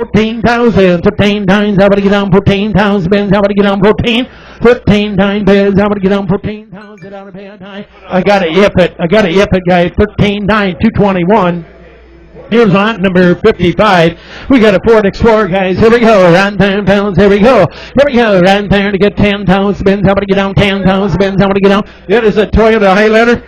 14,000, 15 times, somebody get on 14,000 spins, somebody get on 14, 15 times bids, somebody get on 14,000 on a bid. I gotta if it, guys, 13, 9, 221. Here's lot number 55. We got a Ford Explorer, guys. Here we go. Right there, pounds. Here we go. Right there to get 10,000 spins. Somebody get on 10,000 spins. Somebody get on. It is a Toyota Highlander.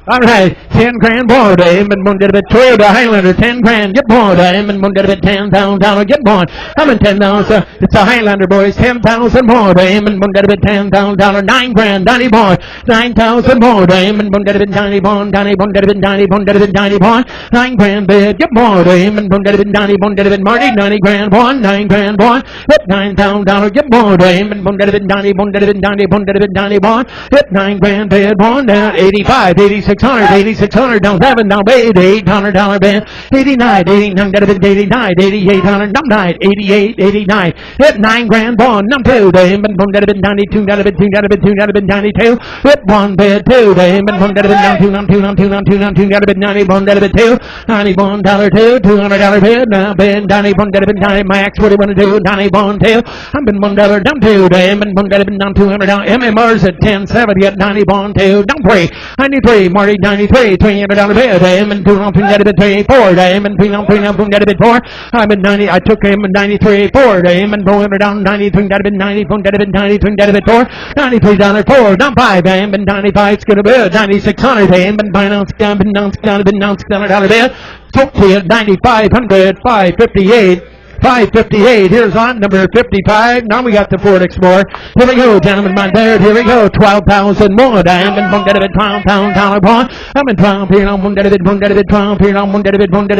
All right, 10 grand more to him, and one get a bit Toyota Highlander, 10 grand, get more to him, and one get a bit $10,000, get more. I'm in 10,000, it's a Highlander, boys, 10,000 more to him, and one get a bit $10,000, 9 grand, Donny boy, 9,000 more to him, and one get a bit Donny boy, Donny, one get a bit Donny, one get a bit Donny boy, 9 grand bid, get more to him, and one get a bit Donny, one get a bit Marty, 90 grand boy, 9 grand boy, hit $9,000, get more to him, and one get a bit Donny, one get a bit Donny, one get a bit Donny boy, hit 9 grand bid, one down, 85, 86. 8600 down 7 down $800 bid 89 89 got a bid 89 8800 down 9 88 89 hit 9 grand bond number 2 to him and one got a bid 92 got a bid 2 got a bid 2 got a bid 92 hit 1 bid 2 to him and one got a bid 92 92 got a bid 91 got a bid 2 $91 2 $200 bid now bid 91 got a bid 90 max what do you want to do 91 2 I'm been $1 down 2 to him and one got a bid down $200 MMR's at 10.7 get 91 2 down 3 93 Marty 93 $300 bid him and 2 on 3 got a bid 3 4 to him and 3 on 3 on 3 got a bid 4 I'm at 90 I took him at 93 4 to him and 400 down 93 got a bid 90 got a bid 93 got a bid 4 $93 4 down 5 to him and 95 's gonna bid 9600 to him and finance down bid $600 bid so clear 9500 558 558. Here's on number 55. Now we got the Ford Explorer. Here we go, gentlemen. My bird. Here we go. 12,000 more. Diamond. One get a bit $12,000 point. I'm in 12 here on one get a bit 12 here on one get a bit 12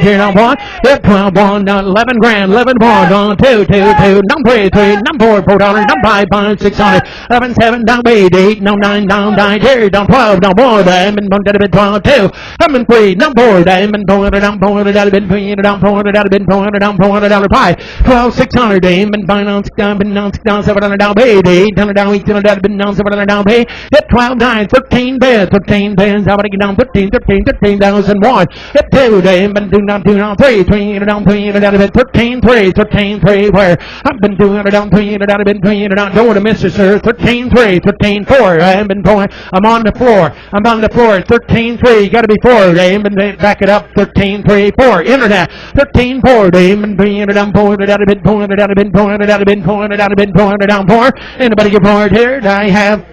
here on one. Hit 12 on 11 grand. 11 bond on 2 number 3 number $4 number 5 600 11 7 down 8 no 9 down 9 here down 12 down 4 diamond one get a bit 12 2 I'm in 3 number diamond 400 down 400 out of been 300 down 400 out of been 400 down 400 $5 12 600 diamond finance down been down 700 down 800 down 800 down been down 700 down hit 12 9 13 bids how about I get down 15,001 hit 2 diamond 2 down 3 300 down 300 out of bid 13 3 where I've been 200 down 300 out of bid 300 down door to Mr. Sir 13 4 I have been going I'm on the floor 13 3 got to be 4 diamond back it up 13 3 4 internet 13 4 diamond 300 down 400 out of bid 400 out of bid 400 out of bid 400 out of bid 400 down 4 anybody get forward here I have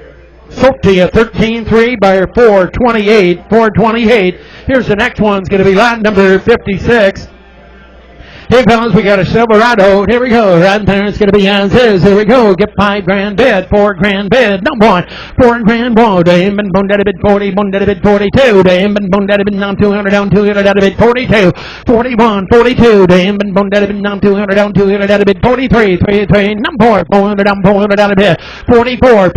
sold to you 13-3 by 428. Here's the next one's going to be lot number 56. Here comes, we got a Silverado. Here we go. Right there, it's going to be as is. Here we go. Get 5 grand bid, 4 grand bid. Number 1, 4 grand ball. Dame and bone that a bit 40, bone that a bit 42. Dame and bone that a bit down 200, down 200, out a bit 42. 41, 42. Dame and bone that a bit down 200, down 200, out a bit 43. 3, number 400, down 400, out a bit 44.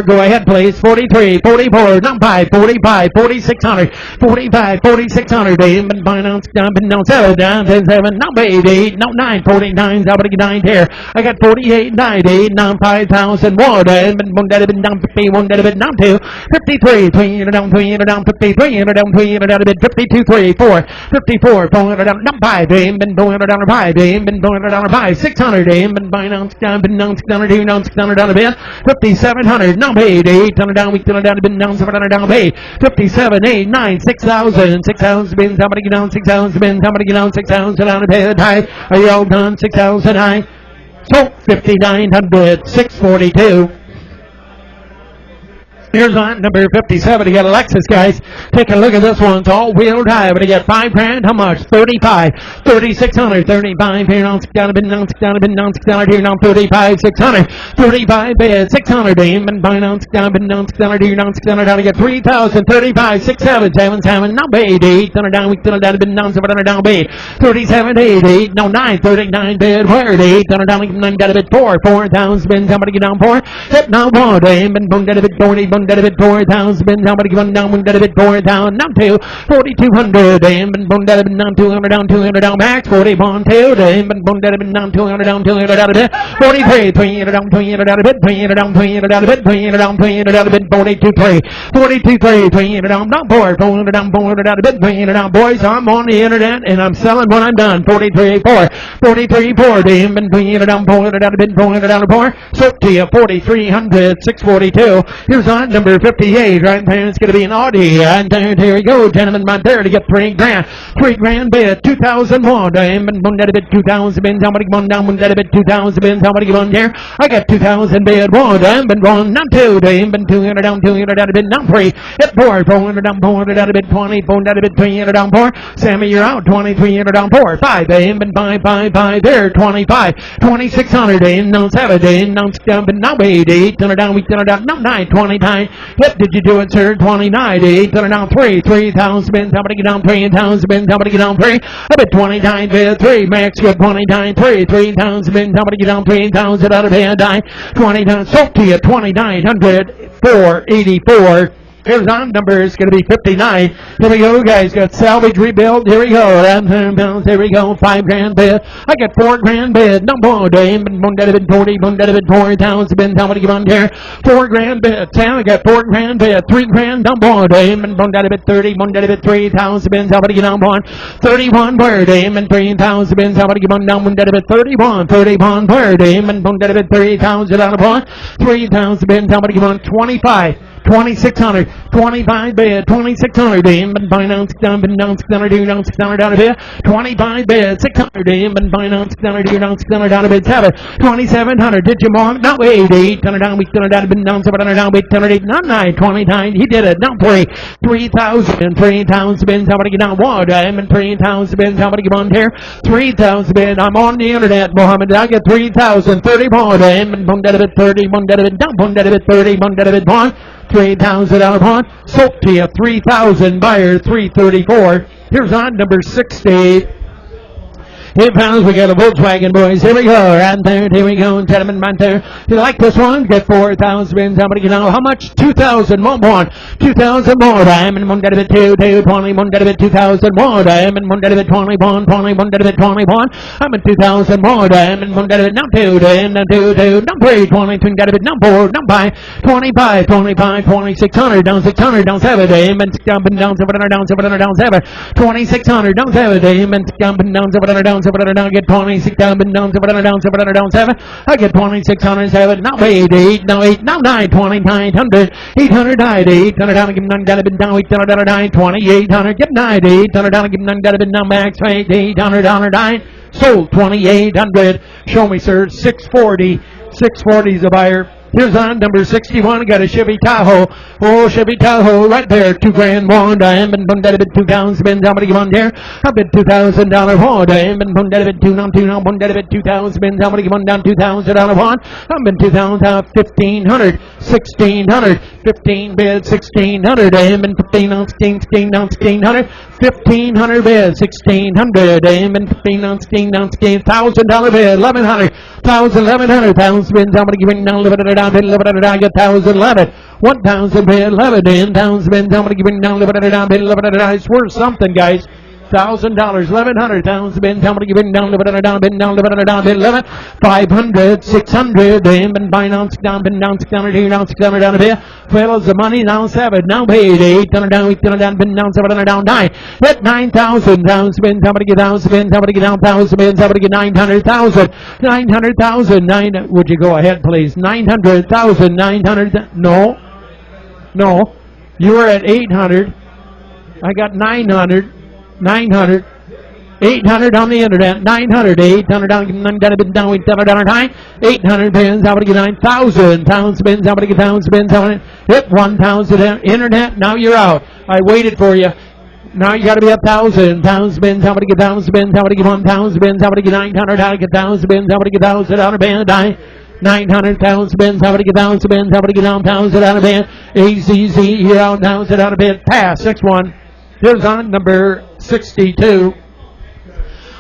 Go ahead, please. 43, 44. Number 5, 45, 4600. 45, 4600. Dame and finance down 7, down 7. Number 8, no 9, 49, how about 9 here? I got 48, 90, now 5,000 more, and one that have been down 50, one that have been down to 53, 300 down, 300 down, 53, down, 300 down, 52, 3, 4, 54, 400 down, 5, and 400 down, 5, and 400 down, 5, 600, and by now, down, 600, down, 600 down a bit, 5,700, now 800 down, we still down, been down, 700 down, 57, 8, 9, 6,000, 6,000 bins, how many get down, 6,000 bins, how many get down, 6,000 down a bit. Are you all done? 6,009. So 5,900, 642. Here's on number 57. You got a Lexus, guys. Take a look at this one. It's all-wheel drive. But you got 5 grand. How much? 35. 3,600. 35 here on $600. Been down $600. Been down $600 here on 35. 600. 35 bid. 600. Even buying down $600. Been down $600 here on $600. How to get 3,000. 35. 6,777. Now bid. 800 down. We still down. Been down 700 down bid. 37. 8. No 9. 39 bid. Where? 800 down. 9 got a bid 4. 4,000 been somebody get down 4. Hit now 1. Been boom. Got a bid 40. dead of it 4,000 spins. Somebody give one down, one dead of it 4,000 down to 4,200. Damn, one dead of it down 200 down 200 down max 41 2. Damn, one dead of it down 200 down 200 out of it 43 300 down 300 out of it 300 down 300 out of it 300 down 300 out of it 42 3 42 3 300 down 400 down 400 out of it 300 down. Boys, I'm on the internet and I'm selling when I'm done. 43 4 43 4. Damn, and 300 down 400 out of it 400 down 4. So to you 4,300 642. Here's on number 58 right there. It's going to be an Audi. And here we go, gentlemen, right there to get $3,000. $3,000 bid 2,001. Damn, and one dead of it 2,000 bins. Somebody come on down, one dead of it 2,000 bins. Somebody come on here. I got 2,000 bid one. Damn, and one not two. Damn, and 200 down 200 out of it not three. Hit 4 400 down 400 out of it 20 400 out of it 300 down 4. Sammy, you're out 2300 down 4 5. Damn, and 5 5 5 there 25 2,600. Damn, no 7. Damn, no stump and now 8 800 down 800 down no 9 29. Yep, did you do it, sir? 29 800 down 3 3,000 spins. Somebody get down 3,000 spins. Somebody get down 3. I bet 29 bid 3 max with 29 3 3,000 spins. Somebody get down 3,000 out of bed 29. So to you 2,900 484. Here's on number is going to be 59. Here we go, guys. Got salvage rebuild. Here we go. Here we go. $5,000 bid. I got $4,000 bid. No more. Damn. One dead of it 40. One dead of it 4,000 bid. Somebody give on here. $4,000 bid. Sam, I got $4,000 bid. $3,000. No more. Damn. One dead of it 30. One dead of it 3,000 bid. Somebody get on one. 31 per. Damn. And 3,000 bid. Somebody give on down. One dead of it 31. 31 per. Damn. And one dead of it 3,000 out of one. 3,000 bid. Somebody give on 25. 2,600, 25 bid, 2,600 damn, and finance down, but down 600, down 600 out of here. 25 bid, 600 damn, and finance down, down 600 out of bid 7. 2,700, did you mark? No, 800 down, 800 out of bid down, 700 down, 800, not 9, 29, he did it, not 3. 3,000, 3,000 bid, somebody get down 1 damn, and 3,000 bid, somebody get on here. 3,000 bid, I'm on the internet, Mohammed, I get 3,000, 31 damn, and one dead of it 30, one dead of it down, one dead of it 30, one dead of it 1. 3,000 out of one. Soap to you, 3,000 buyer, 334. Here's on number 60. Here, pounds, we got a Volkswagen, boys. Here we go, right there. Here we go, gentlemen, right there. If you like this one, get 4,000 spins. Somebody get on. How much? 2,000 more. 2,000 more. Diamond, one dead of it 2, 20, one dead of it 2,000 more. Diamond, one dead of it 21, 20, one dead of it 21. I'm at 2,000 more. Diamond, one dead of it now 2, now 2, now 3, 20, two dead of it now 4, now 5, 25, 25, 2,600, down 600, down 7. Diamond, jumping down 700, down 700, down 7. 2,600, down 7. Diamond, jumping down 700, down 700 down, get 26 down, down 700 down, 700 down 7. I get 2,607, now 8, now 8, now 9, 2,900, 800 died, 800 down, give 9 down, down 800 down, 9, 2,800, get 9, 800 down, give 9 down, down max, 800 down, 9, sold 2,800. Show me, sir, 640, 640 is a buyer. Here's on number 61. Got a Chevy Tahoe. Oh, Chevy Tahoe right there. $2,000 one diamond. One dead of it 2,000 spins. Somebody give on there. I bet $2,000 one diamond. One dead of it 2 now 2 now. One dead of it 2,000 spins. Somebody give on down $2,000 one. I've been 2,000 1,500. 1,600. 15 bid 1,600. Diamond 15 on 16 16 on 1,600. 1,500 bid 1,600. Diamond 15 on 16 on 16. $1,000 bid 1,100. 1,100. 1,000 spins. Somebody giving down 11. I get 1,011. 1,000 bid 11. 10,000 bid. Somebody giving down 11. Bid 11. It's worth something, guys. $1,000, 1,100. 1,000 bid. Somebody giving down 11. Bid down 11. Bid 11. 500, 600. Bid buying on 600. Bid down 600. Down 600 down a bit. Fellas, the money down 7. Now paid 800 down. 800 down. Bid down 700 down 9. Hit 9,000. 1,000 bid. Somebody get down 1,000 bid. Somebody get down 1,000 bid. Somebody get 900,000. 900,000. 9. Would you go ahead, please? 900,000. 900. No. You were at 800. I got 900. 900. 800 on the internet. 900. 800 down. 900 down. 800 down. 9. 800 pins. Somebody get 9,000. 1,000 spins. Somebody get 1,000 spins. Hit 1,000 internet. Now you're out. I waited for you. Now you got to be 1,000. 1,000 spins. Somebody get 1,000 spins. Somebody get 1,000 spins. Somebody get 900. How to get 1,000 spins. Somebody get 1,000 out of band. 900,000 spins. Somebody get 1,000 spins. Somebody get 1,000 out of band. AZZ. You're out. 1,000 out of band. Pass. Next one. Here's on number 62.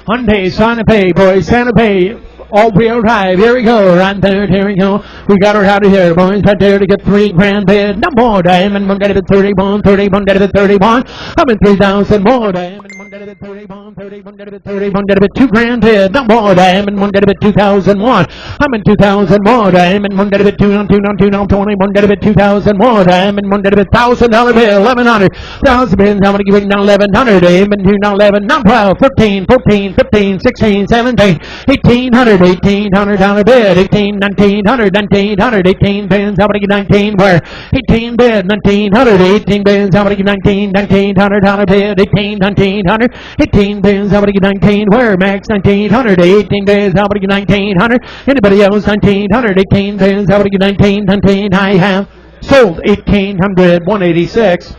Hyundai Santa Fe, boys. Santa Fe. all-wheel drive. Here we go, right there, here we go. We got her out of here, boys, right there to get $3,000 bid. No more diamond, one got it at 31, 31, got it at 31. I'm in 3,000 more diamond, one got it at 31, 31, got it at 31, got it at $2,000 bid. No more diamond, one got it at 2001. I'm in 2,000 more diamond, one got it at 2 on 2 on 2 on 20, one got it at 2,000 more diamond, one got it at $1,000 bill, 1,100. 1,000 bids, I'm gonna give it now 1,100, diamond, 2 now 11, now 12, 13, 14, 15, 16, 17, 1,800, $1,800 bid, 18, 1,900, 1,900, 18 bids, I'm gonna give 19 where 18 bid, 1,900, 18 bids, I'm gonna give 19, $1,900 bid, 18, 1,900, 18 bids, I'm gonna give 19 where max 1,900, 18 bids, I'm gonna give 1,900. Anybody else 1,900, 18 bids, I'm gonna give 19, 19. I have sold 1,800, 186.